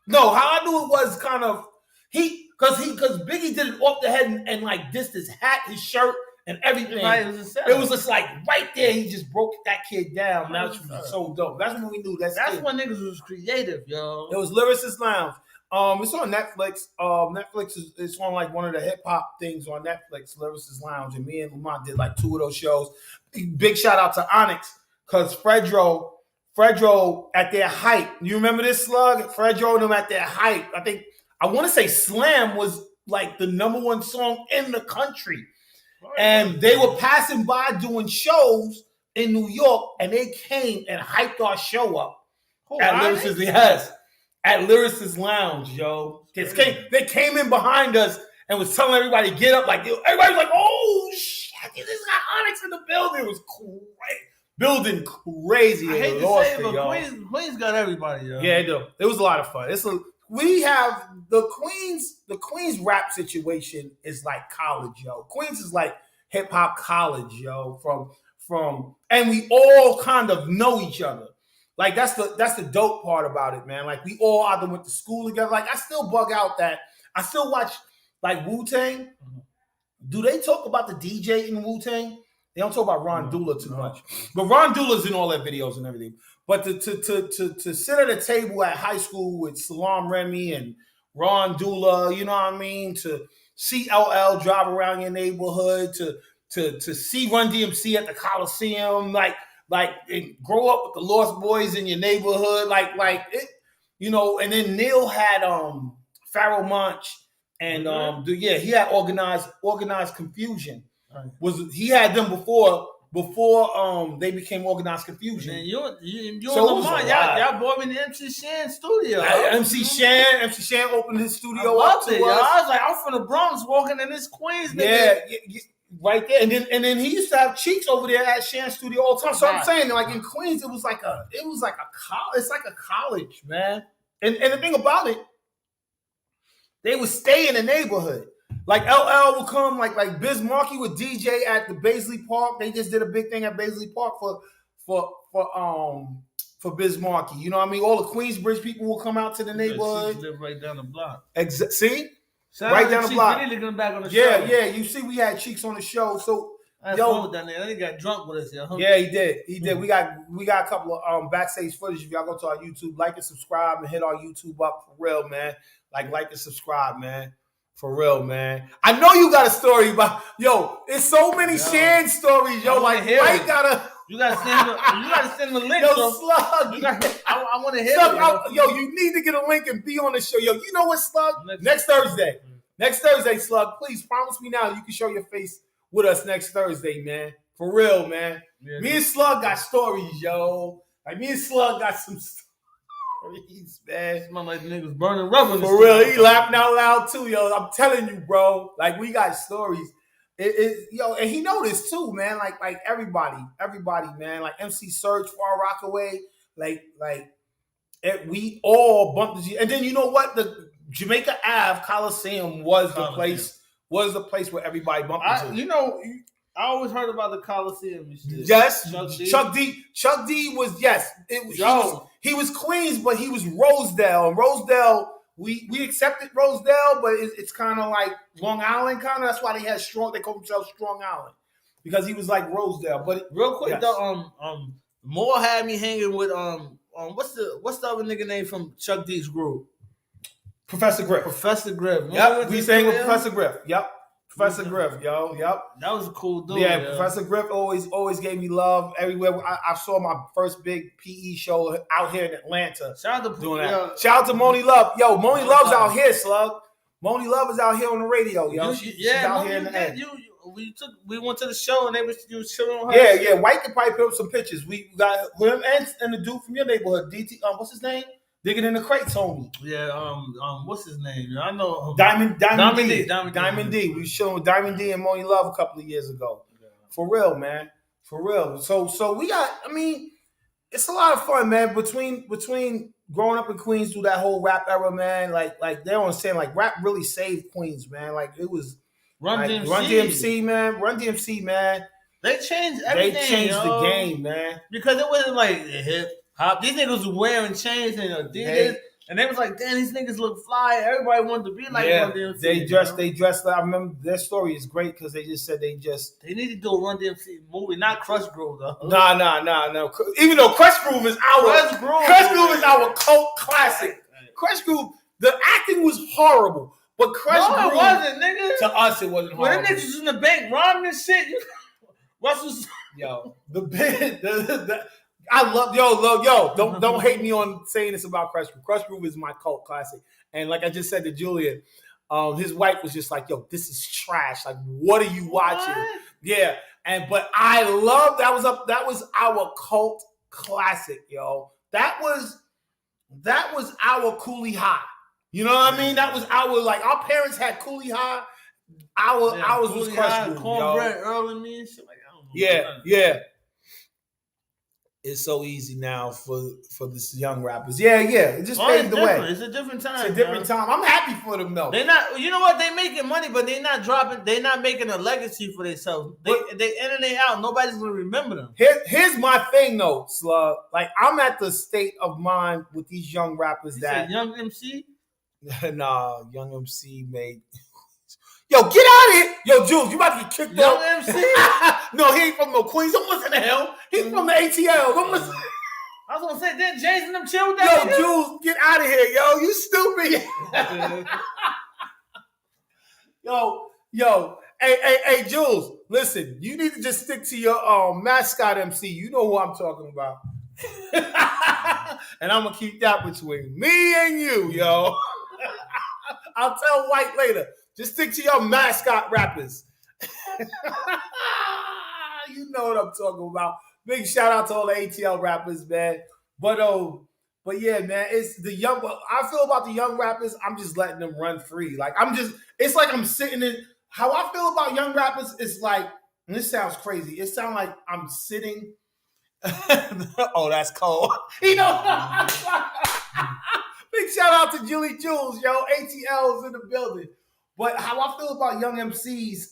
No, how I knew it was kind of because Biggie did it off the head and like dissed his hat, his shirt, and everything. Right, it was just like right there. He just broke that kid down. That was so dope. That's when we knew that's when niggas was creative, yo. It was Lyricist Lounge. It's on Netflix. Netflix is on like one of the hip hop things on Netflix, Lyricist Lounge, and me and Lamont did like 2 of those shows. Big shout out to Onyx because Fredro at their height. You remember this, Slug? Fredro and them at their height. I want to say Slam was like the #1 song in the country. And they were passing by doing shows in New York, and they came and hyped our show up at Lyricist. Yes, at Lyricist Lounge, yo. They came in behind us and was telling everybody get up. Like everybody was like, "Oh shit, this got Onyx in the building." It was great. Building crazy. I hate to say it, but Queens got everybody, yo. Yeah, they do. It was a lot of fun. we have the Queens rap situation is like college, yo. Queens is like hip hop college, yo. From and we all kind of know each other. Like that's the dope part about it, man. Like we all either went to school together. Like I still bug out that I still watch like Wu-Tang. Mm-hmm. Do they talk about the DJ in Wu-Tang? They don't talk about Ron Dula too much. But Ron Dula's in all their videos and everything. But to sit at a table at high school with Salam Remy and Ron Dula, you know what I mean? To see LL drive around your neighborhood, to see Run DMC at the Coliseum, like grow up with the Lost Boys in your neighborhood, like it, you know. And then Neil had Pharoah Monch, and he had organized confusion. Right. He had them before they became Organized Confusion. Man, you so Lamar, y'all brought me in the MC Shan studio. MC Shan opened his studio up to us. I was like, I'm from the Bronx, walking in this Queens. Yeah, right there. And then he used to have Cheeks over there at Shan studio all the time. So I'm saying, like in Queens, it's like a college, man. And the thing about it, they would stay in the neighborhood. Like LL would come, like Biz Markie would DJ at the Baisley Park. They just did a big thing at Baisley Park for Biz Markie. You know what I mean? All the Queensbridge people will come out to the neighborhood. Live right down the block. See? Right down the block. We need to get them back on the show. Yeah. You see, we had Cheeks on the show. So I had fun down there. They got drunk with us, yo. Yeah, he did. We got a couple of backstage footage. If y'all go to our YouTube, like and subscribe and hit our YouTube up for real, man. Like and subscribe, man. For real, man. I know you got a story about it's so many Shan stories, yo. Like Mike you gotta send the link. Yo, Slug. I want to hear Slug, it. You need to get a link and be on the show. Yo, you know what, Slug? Next Thursday. Next Thursday, Slug. Please promise me now you can show your face with us next Thursday, man. For real, man. Yeah, me and Slug got stories, yo. Like me and Slug got some stories, man. Smell like the niggas burning rubber. For real, he laughing out loud too, yo. I'm telling you, bro. Like we got stories. And he know this too, man. Like everybody, man. Like MC Surge, Far Rockaway, we all bumped into. And then you know what? The Jamaica Ave Coliseum was the place where everybody bumped into. I always heard about the Coliseum. Yes, Chuck D was he was Queens, but he was Rosedale. And Rosedale, we accepted Rosedale, but it's kind of like Long Island, kind of. That's why they call themselves Strong Island, because he was like Rosedale. But real quick, though, Moore had me hanging with what's the other nigga name from Chuck D's group? Professor Griff. Yep, we sang with Professor Griff. Yep. Professor Griff, yo, yep. That was a cool dude. Yeah, yo. Professor Griff always gave me love everywhere. I saw my first big PE show out here in Atlanta. Shout out to doing that. Shout out to Moni Love. Yo, Moni Love's out here, Slug. Moni Love is out here on the radio, yo. She's out here in the end. We went to the show and you was chilling on her. Yeah. White could probably put up some pictures. We got him and the dude from your neighborhood, DT. What's his name? Digging in the crates, homie. Yeah, what's his name? I know Diamond D. We showed Diamond D and Moni Love a couple of years ago. Yeah. For real, man. For real. So we got. I mean, it's a lot of fun, man. Between growing up in Queens through that whole rap era, man. Like they don't understand. Like rap really saved Queens, man. Like it was Run DMC, man. They changed everything. They changed the game, man. Because it wasn't like hip. These niggas was wearing chains and Adidas, and they was like, "Damn, these niggas look fly." Everybody wanted to be like Run DMC. They dressed. I remember their story is great because they just said they need to do a Run DMC movie, not Crush Groove though. No. Even though Crush Groove is our cult classic. Crush Groove, the acting was horrible, but Crush Groove, it wasn't, nigga. To us, it wasn't horrible. When them niggas was in the bank robbing and shit, Russell's I love don't hate me on saying this about Crush Groove. Crush Groove is my cult classic. And like I just said to Julian, his wife was just like, yo, this is trash. Like, what are you watching? What? Yeah. But I love that was our cult classic, yo. That was our Cooley High. You know what I mean? That was our parents had Cooley High. Ours was Crush Groove. Cornbread, Earl and me and shit like that. Yeah. it's so easy now for this young rappers. Yeah, it just paved the way. It's a different time. It's a different time. I'm happy for them though. They're not. You know what? They making money, but they're not dropping. They're not making a legacy for themselves. They in and they out. Nobody's gonna remember them. Here's my thing though, Slug. Like I'm at the state of mind with these young rappers that Young MC. Nah, Young MC made. Yo, get out of here. Yo, Jules, you about to get kicked out. Young MC? No, he ain't from no Queens. Don't listen to him. He's from the ATL. Don't listen. I was gonna say, then Jays and them chill with that. Yo, Jules, get out of here, yo. You stupid. Yo. Hey, Jules, listen. You need to just stick to your mascot MC. You know who I'm talking about. And I'm gonna keep that between me and you, yo. I'll tell White later. Just stick to your mascot rappers. You know what I'm talking about. Big shout out to all the ATL rappers, man. But yeah, man, it's the young. I feel about the young rappers. I'm just letting them run free. Like it's like I'm sitting in. How I feel about young rappers is like, and this sounds crazy. It sounds like I'm sitting. Oh, that's cold. You know. Big shout out to Julie Jules, yo. ATL is in the building. But how I feel about young MCs,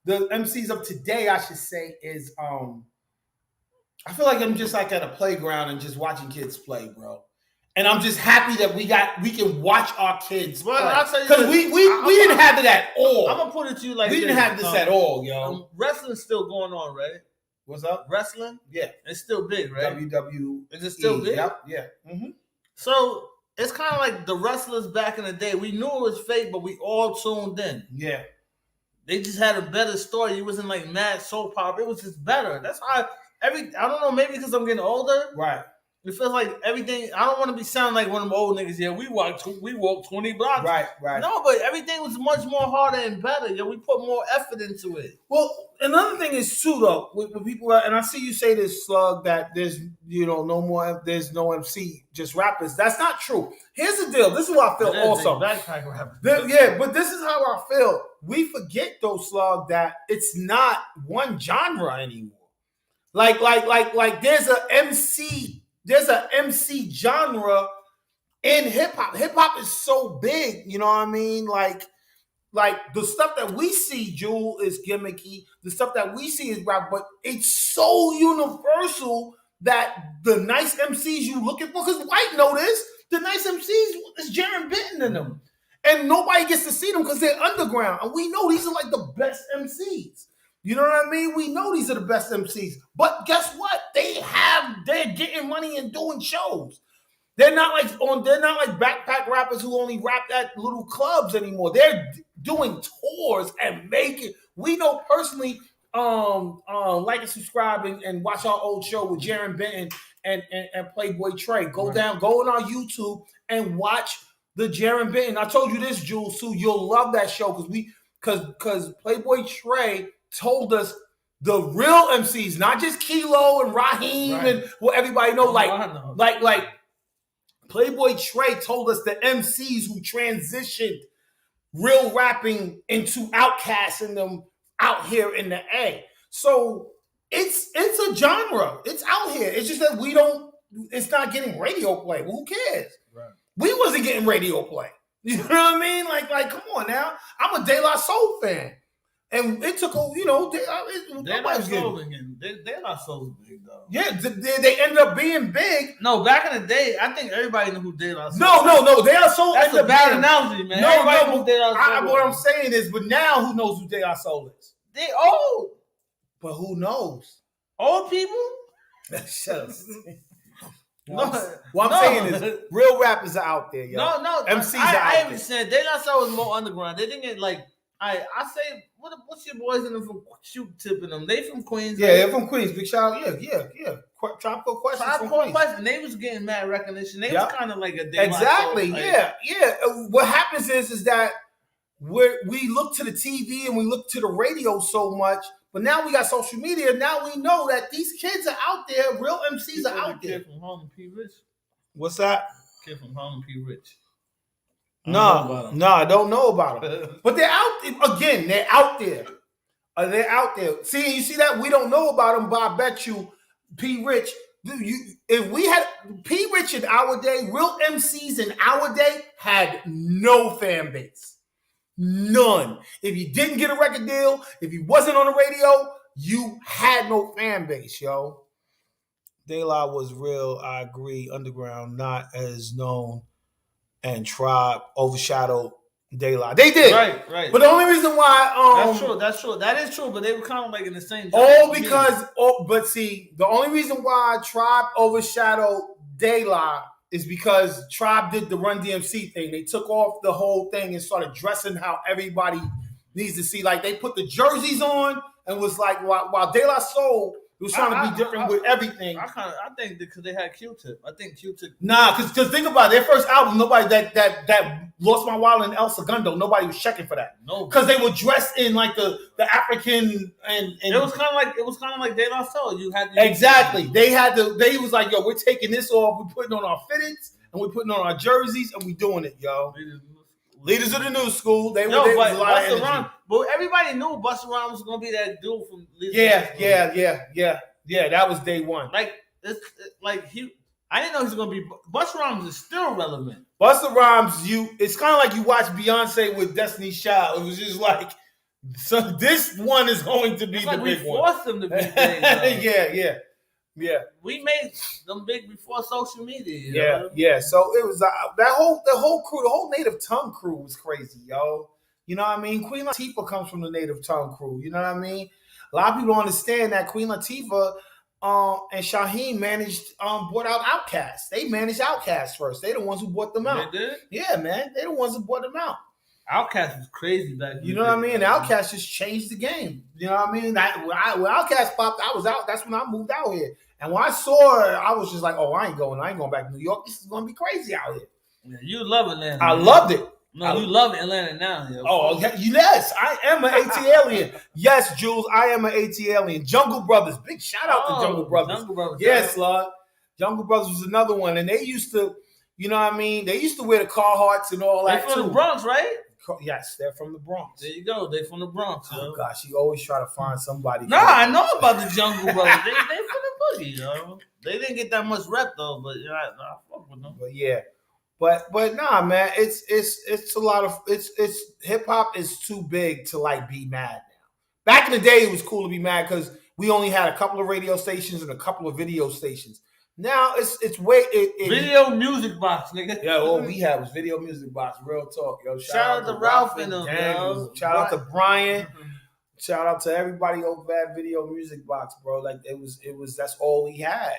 the MCs of today, I should say, is I feel like I'm just like at a playground and just watching kids play, bro. And I'm just happy that we can watch our kids play. Because we didn't have it at all. I'm gonna put it to you like we didn't have this at all, yo. Wrestling's still going on, right? What's up? Wrestling? Yeah. It's still big, right? WWE. Is it still big? Yep. Yeah. Mm-hmm. So it's kind of like the wrestlers back in the day. We knew it was fake, but we all tuned in. Yeah. They just had a better story. It wasn't like mad soap opera. It was just better. That's why I don't know, maybe because I'm getting older. Right. It feels like everything. I don't want to be sounding like one of them old niggas. Yeah, we walked 20 blocks. Right. No, but everything was much more harder and better. Yeah, we put more effort into it. Well, another thing is too though, with people, and I see you say this, Slug, that there's there's no MC, just rappers. That's not true. Here's the deal. This is what I feel also. Backpack rappers. Yeah, but this is how I feel. We forget though, Slug, that it's not one genre anymore. Like there's a MC. There's an MC genre in hip hop. Hip hop is so big, you know what I mean? Like the stuff that we see, Jewel, is gimmicky. The stuff that we see is rap, but it's so universal that the nice MCs you looking for, because White know this, the nice MCs is Jaron Benton in them. And nobody gets to see them because they're underground. And we know these are like the best MCs. You know what I mean? We know these are the best MCs. But guess what? They're getting money and doing shows. They're not like backpack rappers who only rap at little clubs anymore. They're doing tours and making. We know personally, like and subscribe and watch our old show with Jaron Benton and Playboy Trey. Go on our YouTube and watch the Jaron Benton. I told you this, Jules, too. You'll love that show because Playboy Trey told us the real MCs, not just Kilo and Raheem and what everybody know. Like Playboy Trey told us the MCs who transitioned real rapping into Outkast and them out here in the A. So it's a genre. It's out here. It's just that it's not getting radio play. Well, who cares? Right. We wasn't getting radio play. You know what I mean? Like come on now. I'm a De La Soul fan. And it took De La Soul is big though. Yeah, they ended up being big. No, back in the day, I think everybody knew who De La Soul. No. De La Soul. That's a bad analogy, man. No. What I'm saying is, but now who knows who De La Soul is? They old, but who knows? Old people. Shut up. What I'm saying is, real rappers are out there, yo. No. MCs are out there. I even said De La Soul was more underground. They didn't get like. I say, what's your boys in them from Q-Tip them? They from Queens. Yeah, they're from Queens. Big shout out. Yeah. Tropical Questions from Queens. And they was getting mad recognition. They was kind of like a exactly. Yeah. What happens is that we look to the TV and we look to the radio so much, but now we got social media. Now we know that these kids are out there. Real MCs are out there. Kid from Harlem P. Rich. What's that? Kid from Harlem P. Rich. No, I don't know about them. But they're out again. They're out there. They're out there. See, you see that? We don't know about them, but I bet you P. Rich, if we had P. Rich in our day, real MCs in our day had no fan base. None. If you didn't get a record deal, if you wasn't on the radio, you had no fan base, yo. De La was real, I agree. Underground, not as known, and Tribe overshadowed De La. They did. Right. But the only reason why that's true. That is true, but they were kind of like in the same but see, the only reason why Tribe overshadowed De La is because Tribe did the Run DMC thing. They took off the whole thing and started dressing how everybody needs to see. Like they put the jerseys on and was like, while De La Soul was trying to be different with everything. I think because they had Q-Tip. I think Q-Tip. Nah, because think about it. Their first album, nobody that Lost My Wallet and El Segundo, nobody was checking for that. No, because they were dressed in like the African and it was kind of like De La Soul. You had exactly. They was like, yo, we're taking this off. We're putting on our fitteds and we're putting on our jerseys and we doing it, yo. Leaders of the new school. They was a lot of energy. But everybody knew Busta Rhymes was gonna be that dude from Leaders Yeah. That was day one. I didn't know he was gonna be. Busta Rhymes is still relevant. Busta Rhymes, it's kind of like you watch Beyonce with Destiny's Child. It was just like, so this one is going to be the big one. We forced them to be big. Yeah. We made them big before social media. Yeah. So it was the whole crew, the whole Native Tongue crew was crazy, yo. You know what I mean? Queen Latifah comes from the Native Tongue crew. You know what I mean? A lot of people don't understand that Queen Latifah and Shaheem bought out Outkast. They managed Outkast first. They the ones who bought them out. They did? Yeah, man. They the ones who bought them out. Outkast was crazy back then. You know what I mean? Outkast just changed the game. You know what I mean? When Outkast popped, I was out. That's when I moved out here. And when I saw it, I was just like, oh, I ain't going back to New York. This is going to be crazy out here. Yeah, you love Atlanta. I loved it. No, you love Atlanta now. Yo. Oh, yes. I am an AT alien. Yes, Jules, I am an AT alien. Jungle Brothers. Big shout out to Jungle Brothers. Yes, Lord. Jungle Brothers was another one. And they used to, you know what I mean? They used to wear the Carhartts and all that, too. They're from the Bronx, right? Yes, they're from the Bronx. There you go. They're from the Bronx. Oh, gosh. You always try to find somebody. Nah, I know about the Jungle Brothers. They from the boogie, yo. They didn't get that much rep, though, but I fuck with them. But, yeah. But nah, man, it's a lot of it's hip hop is too big to like be mad now. Back in the day, it was cool to be mad because we only had a couple of radio stations and a couple of video stations. Now it's video music box, nigga. Yeah, all we had was video music box. Real talk, yo. Shout out to Ralph and them, yo. Shout out to Brian. Mm-hmm. Shout out to everybody over that video music box, bro. Like it was that's all we had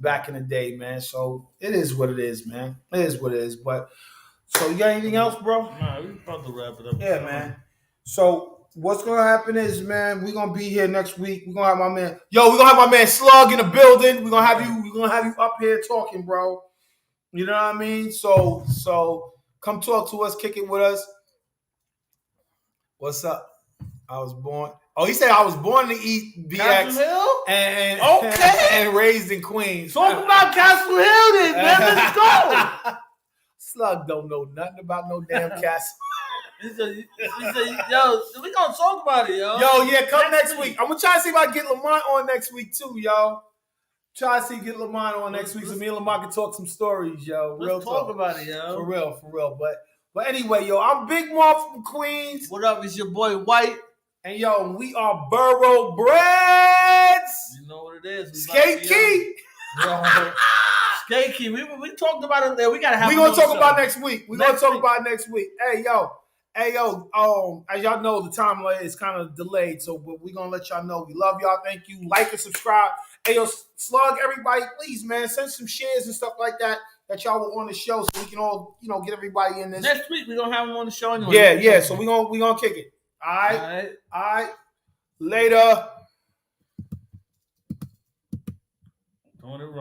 back in the day, man. So it is what it is, man. It is what it is. But so you got anything else, bro? Nah, we about to wrap it up. Yeah, man. So what's gonna happen is, man, we're gonna be here next week. We're gonna have my man. We're gonna have my man Slug in the building. We're gonna have you up here talking, bro. You know what I mean? So come talk to us, kick it with us. What's up? I was born. Oh, he said I was born to eat BX and raised in Queens. Talk about Castle Hill then, man. Let's go. Slug don't know nothing about no damn Castle. He said, yo, we gonna talk about it, yo. Yo, yeah, come next week. I'm gonna try to see if I can get Lamont on next week too, yo. Try to see get Lamont on next week so me and Lamont can talk some stories, yo. Let's talk about it, yo. For real. But anyway, yo, I'm Big Mark from Queens. What up? It's your boy White. And yo, we are BORO BREDZ. You know what it is. Skate Key. Skate Key. We talked about it there. We gotta have. We're gonna talk about next week. We're gonna talk about next week. Hey yo, as y'all know, the timeline is kind of delayed, so but we're gonna let y'all know we love y'all. Thank you. Like and subscribe. Hey yo, Slug, everybody, please, man, send some shares and stuff like that y'all were on the show, so we can all get everybody in this. Next week we're gonna have them on the show anyway. Yeah. So we're gonna kick it. All right. Later. Doing it wrong.